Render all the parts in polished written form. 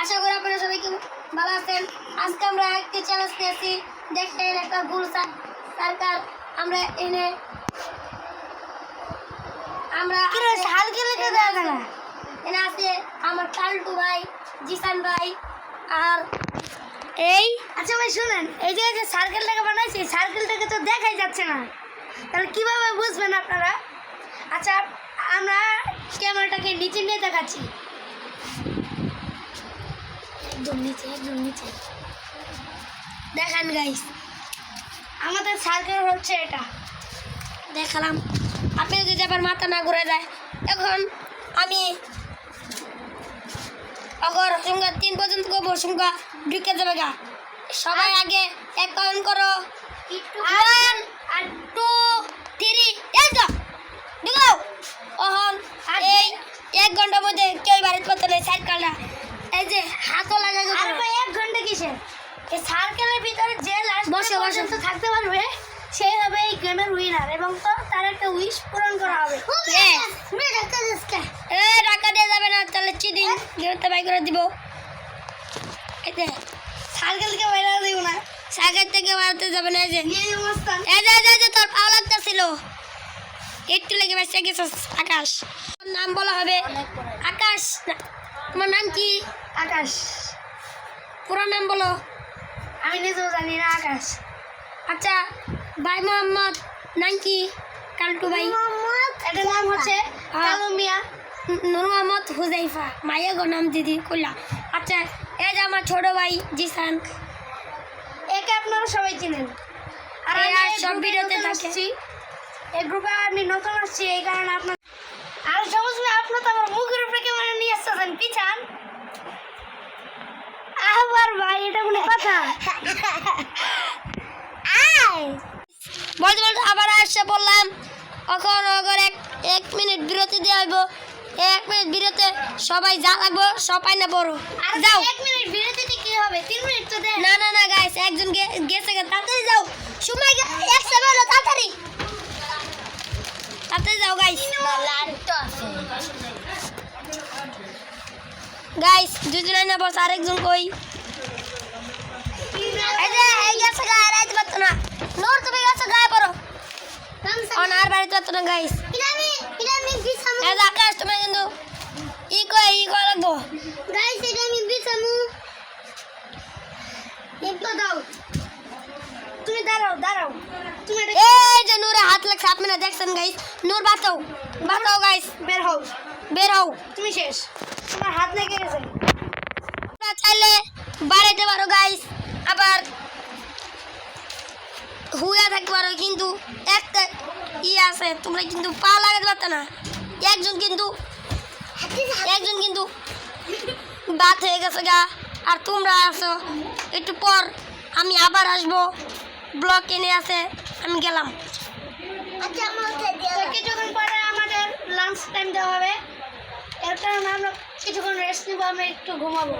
আশা করি আপনারা সবাই ভালো আছেন। আজকে আমরা একটি চ্যালেঞ্জ নিয়েছি, দেখেন একটা গোল সার্কাল আমরা এনে এনে আছে আমার কালটু ভাই, জিসান ভাই আর এই আচ্ছা ভাই শুনেন, এই যে সার্কেলটাকে বানাইছি, সার্কেলটাকে তো দেখাই যাচ্ছে না, তাহলে কিভাবে বুঝবেন আপনারা? আচ্ছা আমরা ক্যামেরাটাকে নিচে নিয়ে দেখাচ্ছি, একদম নিচে দেখেন গাইস, আমাদের সার্কেল হচ্ছে এটা। দেখালাম, আপনি যদি আবার মাথা না ঘুরে যায়। এখন আমি অগর সংখ্যা 3 পর্যন্ত করবো, সংখ্যা ঢুকে যাবে গা। সবাই আগে এক কাউন্ট করো, 1 আর 2 3 এই তো ঢুকাও। ওহন আর এই 1 ঘন্টার মধ্যে কেউ বাড়িতে করতে নেই সাইকেলটা, এই যে হাতও লাগা গেল। আর ভাই 1 ঘন্টা কিসের? এই সার্কেলের ভিতরে যে লাস্ট বসে পর্যন্ত থাকতে পারবে সেই হবে এই গেমের উইনার, এবং তো তার একটা উইশ পূরণ করা হবে। টাকা দিয়ে যাবে না, তাহলে চিদিন গেমটা বাই করে দিব। এই যে সার্কেল থেকে বাইরে দিব না, সাইকেল থেকে বাড়াতে যাবে না। এই যে এই অবস্থা। এই যে তোর পাও লাগতেছিল, একটু লেগে বেঁচে গেছিস। আকাশ, তোর নাম বলা হবে আকাশ। তোমার নাম কি? আকাশ। পুরো নাম বলো। আমি নিজেও জানি না, আকাশ। আচ্ছা ভাই মোহাম্মদ নাম কি? কালটু ভাই এটার নাম হচ্ছে কালু মিয়া। নূর মোহাম্মদ হুজাইফা, মাইয়া গো নাম দিদি কইলা। আচ্ছা এই যে আমার ছোট ভাই জিসান, একে আপনারা সবাই চিনেন। আর এরা আমি সব সব ভিডিওতে ভিডিওতে থাকে। আসছি, এই গ্রুপে আমি নতুন আসছি, এই কারণে আপনার আর সবুজ ভাই আপনার তো আমার মুখের উপরে ক্যামেরা নিয়ে আসতেছেন, পিছান। আবার ভাই এটা কোনো কথা? বলতে বলতে আবার আসছে বললাম। এখন এক মিনিট বিরতি দেওয়া হইব। 1 মিনিট বিরতি সবাই যা লাগবো সবাই না বড় আর যাও। 1 মিনিট বিরতিতে কি হবে? 3 মিনিট তো দেন। না গাইস, একজন গেছে তাড়াতাড়ি যাও, সময় এক সেকেন্ড, তাড়াতাড়ি যাও গাইস। গাইস দুজনে না বস, আরেকজন কই? এই গেছে গা, আর আইতে পারতো না। নূর তুমি গেছে গায়ে পড়ো, আর বাড়িতে পারতো না গাইস। এই যে আকাশ, তুমি কিন্তু ই কয় লাগবো গাইস, এটা আমি বিছামু। একটু দাও, তুমি দাঁড়াও তুমি এটা এই যে নূরে হাত লাগছে, আপনারা দেখছেন গাইস। নূর বাঁচাও গাইস, বের হও, হও। তুমি শেষ, তোমার হাত লেগে গেছে। তোমরা চাইলে বাড়াইতে পারো গাইস, আবার হুইয়া থাকতে পারো, কিন্তু একটা আছে, তোমরা কিন্তু পা লাগাতে পারতো না। একজন কিন্তু বাদ হয়ে গেছে গা, আর তোমরা আছো। একটু পর আমি আবার আসবো, ব্লক এনে আছে, আমি গেলাম। তো কিছুক্ষণ পরে আমাদের লাঞ্চ টাইম দেওয়া হবে, এর কারণে আমরা কিছুক্ষণ রেস্ট নিবো, আমরা একটু ঘুমাবো।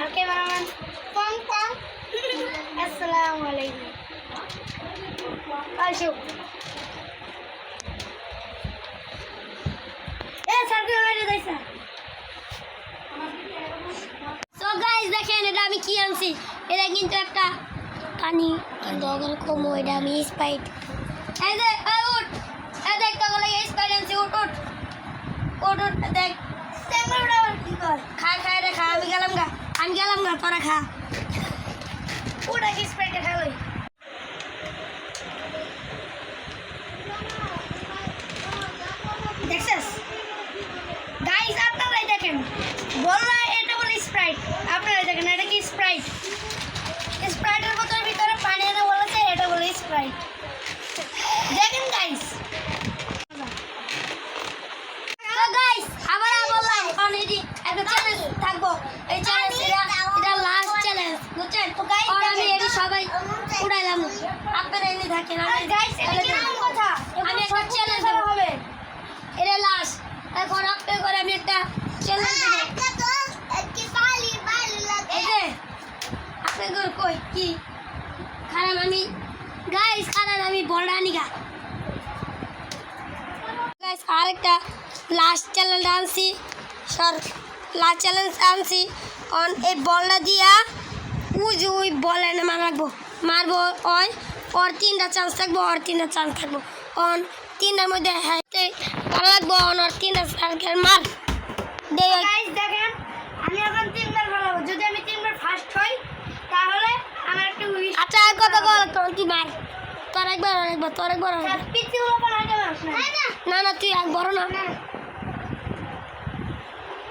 আর ক্যামেরাম্যান পং আসসালামু আলাইকুম। আসো, সার্কেল বাইরে যাইছে। তো গাইস দেখেন, এটা আমি কি আনছি। এটা কিন্তু একটা পানি, কিন্তু ওখানে কমো, এটা আমি স্প্রাইট। এই যে উঠ, এই দেখ তো বলে স্প্রাইট আনছি, উঠ দেখ। ক্যামেরাটা আবার কি কর? খা রে খা, আমি গেলাম গা, তোরা খা। ওটা কি স্প্রাইটে খাওয়াই? দেখছিস গাইস, আপনারাই দেখেন, বললা এটা বলে স্প্রাইট, আপনারাই দেখেন এটা কি স্প্রাইট। স্প্রাইটের বোতলের ভিতরে পানি এনে বলেছে এটা বলে স্প্রাইট। দেখেন গাইস, তো গাইস আবার বললাম, কারণ এটি একটা চ্যালেঞ্জ থাকবো। এই চ্যালেঞ্জ এটা লাস্ট চ্যালেঞ্জ, বুঝছেন? তো গাইস আর আমি এটি সবাই উড়াইলাম, আপনারা এনে থাকেন। আমি গাইস এটা কেমন কথা? আমি একটা চ্যালেঞ্জ দেবো, হবে। এটা লাস্ট। এখন আপনি করে আমি একটা চ্যালেঞ্জ দেবো। এই যে আপনাদের কই কি খারাপ, আমি গাইস আমি বড় আনিগা গাইস। আরেকটা লাস্ট চ্যালেঞ্জ আনছি, সর লাস্ট চ্যালেঞ্জ আনছি অন এই বলটা দিয়া ওই বল এনে মারবো ওর 3টা চান্স থাকবো অন 3টার মধ্যে হাইতে ভালো লাগবো অন ওর 3টা সার্কেল মার দে গাইস দেখেন আমি এখন 3বার ভালো যদি আমি 3বার ফার্স্ট হই তাহলে আমার একটা উইশ আচ্ছা আর কত বল তুই মার তোর একবার পিছিয়ে ওপর আগে মাস না না তুই এক বড় না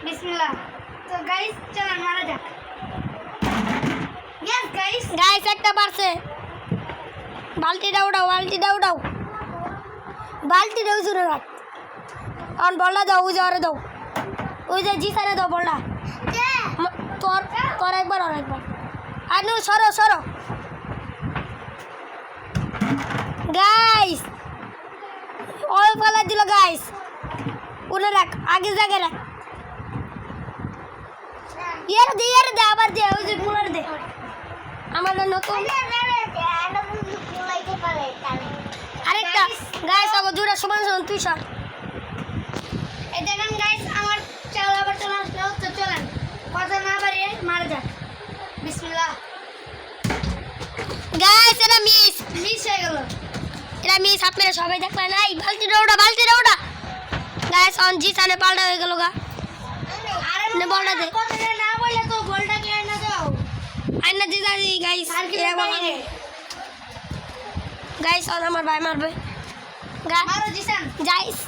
বিসমিল্লাহ তো গাইস চলেন মারা যাক ইয়েস গাইস গাইস একটা পারছে বালতিটা উঠাও বালতিটা জোরে রাখ অন বলটা দাও ওই দাও ওই যে জিসানে দাও বলটা তোর একবার আর একবার আর নো সরো গাইস ওই ফেলা দিল গাইস উনে রাখ আগে জায়গায় রাখ ইয়ার দে আবার দে ওই যে পুলার দে আমাদের নতুন আরেকটা গাইস আবার দুটা সমান তুই সর এই দেখেন গাইস আমার চাল আবার চলে আসলো তো চলেন কথা না বাড়িয়ে মারা যাক বিসমিল্লাহ গাইস এটা মিস হয়ে গেল আপনারা সবাই দেখলেন এই বালতিটা ওটা গাইস অন জিসানে পাল্টা হয়ে গেল গা আরে নে বলটা দে কথা না বললে তো বলটা কে না দাও আইনা দিদা দি গাইস আর কি বাইরে গাইস অন আমার ভাই মারবে মারো জিসান গাইস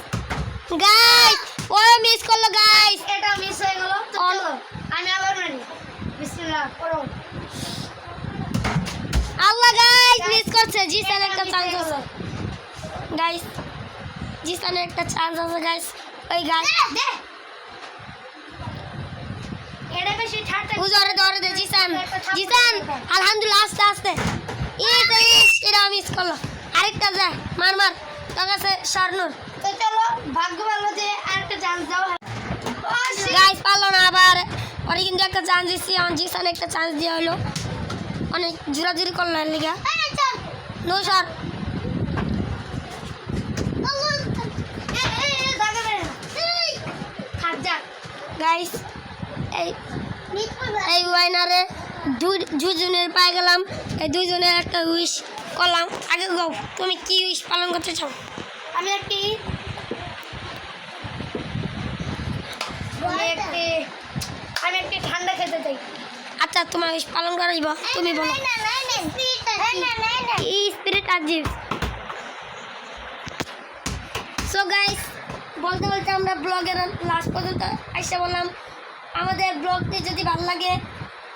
ও মিস করলো গাইস এটা মিস হয়ে গেল তো চলো আমি আবার মারি বিসমিল্লাহ করো আল্লাহ গাইস মিস করছে জিসানের একটা চান্স আছে গাইস জিসানের একটা চান্স আছে গাইস ওই গাইস দে এটা বেশি ঠাট্টা ধরে দে জিসান আলহামদুলিল্লাহ আস্তে এটা মিস করলো আরেকটা যায় মার তোর কাছে স্বর্ণুর তো চলো ভাগ্য ভালো যে আরেকটা চান্স দাও গাইস পারলো না আবার ওরে কিন্তু একটা চান্স দিচ্ছি আমার জিসান একটা চান্স দেওয়া হলো অনেক জোরাজুরি করলো এর লিগা নো স্যার গাইস এই ওয়াইনারে দুজনের পায়ে গেলাম এই দুজনের একটা উইশ করলাম আগে গাও তুমি কি উইশ পালন করতে চাও আমি একটি ঠান্ডা খেতে চাই আচ্ছা তোমার উইশ পালন করা যাব তুমি বলো স্পিরিট আজিব সো গাইস বলতে আমরা ব্লগের লাস্ট পর্যন্ত এসে বললাম আমাদের ব্লগটি যদি ভালো লাগে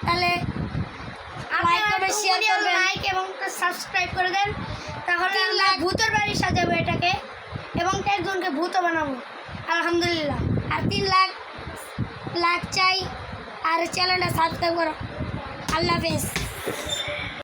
তাহলে লাইক করবেন শেয়ার করবেন লাইক এবং সাবস্ক্রাইব করে দেন তাহলে আমরা ভূতের বাড়ি সাজাবো এটাকে এবং একজনকে ভূত বানাবো আলহামদুলিল্লাহ আর 3 লাখ চাই আর চ্যানেলটা সাবস্ক্রাইব করো আল্লাহ হাফেজ